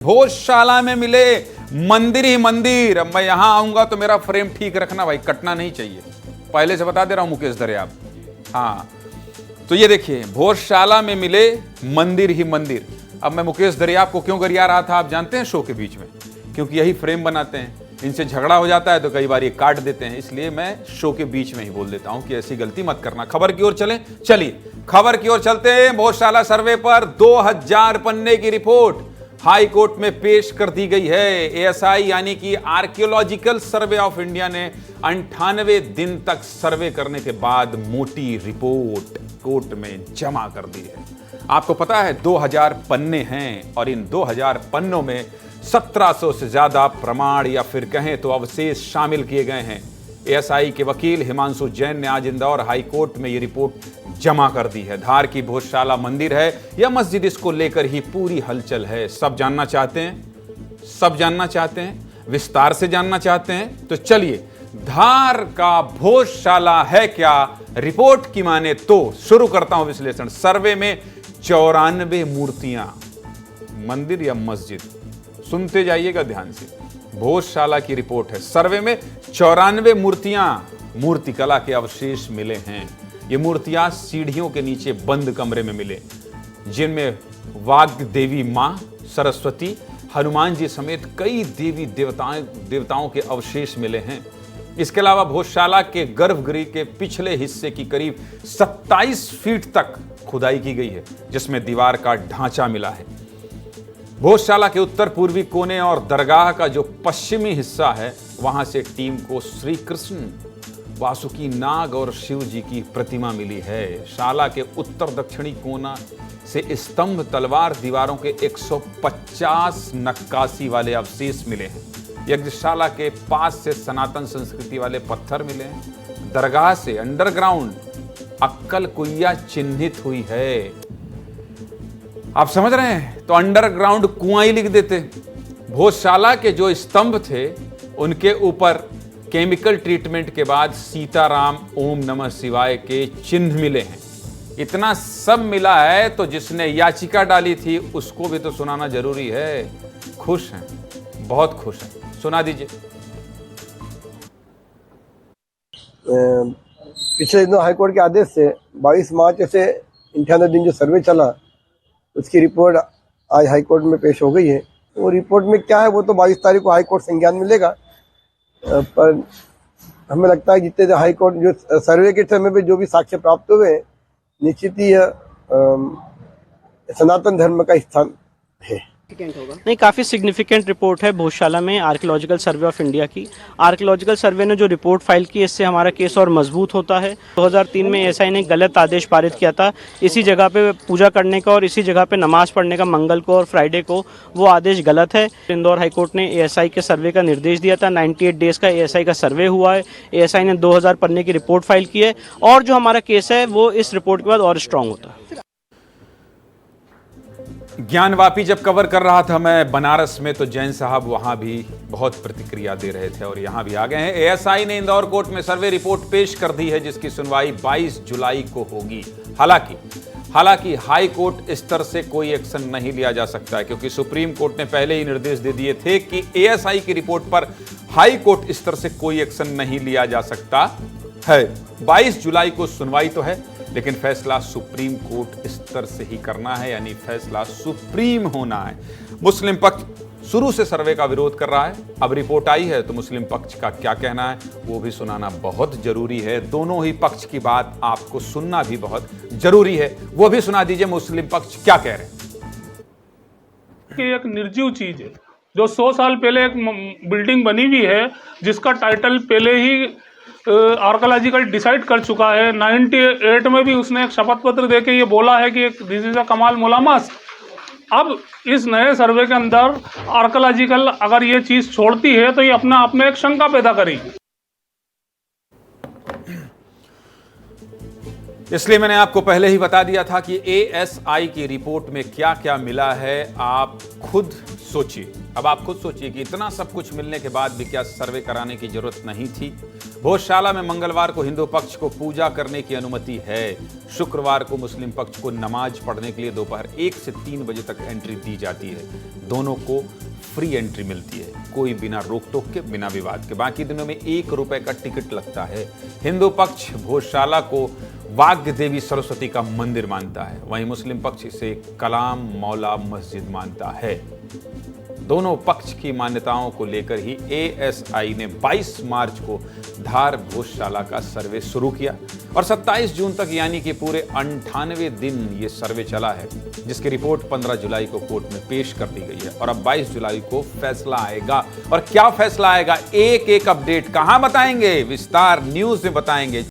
भोजशाला में मिले मंदिर ही मंदिर। अब मैं यहां आऊंगा तो मेरा फ्रेम ठीक रखना भाई, कटना नहीं चाहिए, पहले से बता दे रहा हूं मुकेश दरियाब। हाँ तो ये देखिए, भोजशाला में मिले मंदिर ही मंदिर। अब मैं मुकेश दरियाब को क्यों गरिया रहा था आप जानते हैं शो के बीच में? क्योंकि यही फ्रेम बनाते हैं, इनसे झगड़ा हो जाता है तो कई बार ये काट देते हैं, इसलिए मैं शो के बीच में ही बोल देता हूं कि ऐसी गलती मत करना। खबर की ओर चलें, चलिए खबर की ओर चलते हैं। भोजशाला सर्वे पर 2000 पन्ने की रिपोर्ट हाई कोर्ट में पेश कर दी गई है। एएसआई यानी कि आर्कियोलॉजिकल सर्वे ऑफ इंडिया ने 98 दिन तक सर्वे करने के बाद मोटी रिपोर्ट कोर्ट में जमा कर दी है। आपको पता है 2000 पन्ने हैं और इन 2000 पन्नों में 1700 से ज्यादा प्रमाण या फिर कहें तो अवशेष शामिल किए गए हैं। एएसआई के वकील हिमांशु जैन ने आज इंदौर हाई कोर्ट में ये रिपोर्ट जमा कर दी है। धार की भोजशाला मंदिर है या मस्जिद, इसको लेकर ही पूरी हलचल है। सब जानना चाहते हैं, सब जानना चाहते हैं, विस्तार से जानना चाहते हैं। तो चलिए, धार का भोजशाला है क्या, रिपोर्ट की माने तो शुरू करता हूं विश्लेषण। सर्वे में 94 मूर्तियां, मंदिर या मस्जिद, सुनते जाइएगा ध्यान से। भोजशाला की रिपोर्ट है। सर्वे में 94 मूर्तियां, मूर्तिकला के अवशेष मिले हैं। ये मूर्तियां सीढ़ियों के नीचे बंद कमरे में मिले, जिनमें वाग्देवी देवी मां, सरस्वती, हनुमान जी समेत कई देवी देवताओं के अवशेष मिले हैं। इसके अलावा भोजशाला के गर्भगृह के पिछले हिस्से की करीब 27 फीट तक खुदाई की गई है, जिसमें दीवार का ढांचा मिला है। भोजशाला के उत्तर पूर्वी कोने और दरगाह का जो पश्चिमी हिस्सा है, वहां से टीम को श्री कृष्ण, वासुकी नाग और शिव जी की प्रतिमा मिली है। शाला के उत्तर दक्षिणी कोना से स्तंभ, तलवार, दीवारों के 150 नक्काशी वाले अवशेष मिले हैं। यज्ञशाला के पास से सनातन संस्कृति वाले पत्थर मिले हैं। दरगाह से अंडरग्राउंड अक्कल कुइया चिन्हित हुई है। आप समझ रहे हैं? तो अंडरग्राउंड कुआं ही लिख देते। भोजशाला के जो स्तंभ थे, उनके ऊपर केमिकल ट्रीटमेंट के बाद सीताराम, ओम नमः शिवाय के चिन्ह मिले हैं। इतना सब मिला है तो जिसने याचिका डाली थी उसको भी तो सुनाना जरूरी है। खुश हैं, बहुत खुश हैं, सुना दीजिए। पिछले दिनों हाईकोर्ट के आदेश से 22 मार्च से 98 दिन जो सर्वे चला, उसकी रिपोर्ट आज हाईकोर्ट में पेश हो गई है। वो रिपोर्ट में क्या है वो तो 22 तारीख को हाईकोर्ट संज्ञान मिलेगा, पर हमें लगता है जितने हाईकोर्ट जो सर्वे के समय पे जो भी साक्ष्य प्राप्त हुए, निश्चित ही सनातन धर्म का स्थान है। नहीं, काफ़ी सिग्निफिकेंट रिपोर्ट है भोजशाला में आर्कियोलॉजिकल सर्वे ऑफ इंडिया की। आर्कियोलॉजिकल सर्वे ने जो रिपोर्ट फाइल की, इससे हमारा केस और मजबूत होता है। 2003 में एएसआई ने गलत आदेश पारित किया था इसी जगह पे पूजा करने का और इसी जगह पे नमाज पढ़ने का, मंगल को और फ्राइडे को। वो आदेश गलत है। इंदौर हाईकोर्ट ने एएसआई के सर्वे का निर्देश दिया था। 98 डेज का एएसआई का सर्वे हुआ है। एएसआई ने 2000 पन्ने की रिपोर्ट फाइल की है और जो हमारा केस है वो इस रिपोर्ट के बाद और स्ट्रांग होता है। ज्ञानवापी जब कवर कर रहा था मैं बनारस में, तो जैन साहब वहां भी बहुत प्रतिक्रिया दे रहे थे और यहां भी आ गए हैं। एएसआई ने इंदौर कोर्ट में सर्वे रिपोर्ट पेश कर दी है, जिसकी सुनवाई 22 जुलाई को होगी। हालांकि हाई कोर्ट स्तर से कोई एक्शन नहीं लिया जा सकता है, क्योंकि सुप्रीम कोर्ट ने पहले ही निर्देश दे दिए थे कि एएसआई की रिपोर्ट पर हाई कोर्ट स्तर से कोई एक्शन नहीं लिया जा सकता है। 22 जुलाई को सुनवाई तो है, लेकिन फैसला सुप्रीम कोर्ट स्तर से ही करना है, यानी फैसला सुप्रीम होना है। मुस्लिम पक्ष शुरू से सर्वे का विरोध कर रहा है। अब रिपोर्ट आई है तो मुस्लिम पक्ष का क्या कहना है वो भी सुनाना बहुत जरूरी है। दोनों ही पक्ष की बात आपको सुनना भी बहुत जरूरी है, वो भी सुना दीजिए मुस्लिम पक्ष क्या कह रहे हैं। कि एक निर्जीव चीज है जो 100 साल पहले एक बिल्डिंग बनी हुई है, जिसका टाइटल पहले ही आर्कियोलॉजिकल डिसाइड कर चुका है। 98 में भी उसने एक शपथ पत्र देके ये बोला है कि दिस इज अ कमाल मुलामस। अब इस नए सर्वे के अंदर आर्कियोलॉजिकल अगर ये चीज छोड़ती है तो ये अपने आप में एक शंका पैदा करेगी। इसलिए मैंने आपको पहले ही बता दिया था कि एएसआई की रिपोर्ट में क्या क्या मिला है। आप खुद सोचिए, अब आप खुद सोचिए कि इतना सब कुछ मिलने के बाद भी क्या सर्वे कराने की जरूरत नहीं थी। भोजशाला में मंगलवार को हिंदू पक्ष को पूजा करने की अनुमति है। शुक्रवार को मुस्लिम पक्ष को नमाज पढ़ने के लिए दोपहर 1 से 3 बजे तक एंट्री दी जाती है। दोनों को फ्री एंट्री मिलती है, कोई बिना रोक टोक के, बिना विवाद के। बाकी दिनों में 1 रुपए का टिकट लगता है। हिंदू पक्ष भोजशाला को वाग्य देवी सरस्वती का मंदिर मानता है, वहीं मुस्लिम पक्ष इसे कलाम मौला मस्जिद मानता है। दोनों पक्ष की मान्यताओं को लेकर ही एएसआई ने 22 मार्च को धार भोजशाला का सर्वे शुरू किया और 27 जून तक यानी कि पूरे 98 दिन ये सर्वे चला है, जिसकी रिपोर्ट 15 जुलाई को कोर्ट में पेश कर दी गई है और अब 22 जुलाई को फैसला आएगा। और क्या फैसला आएगा, एक एक अपडेट कहां बताएंगे, विस्तार न्यूज में बताएंगे।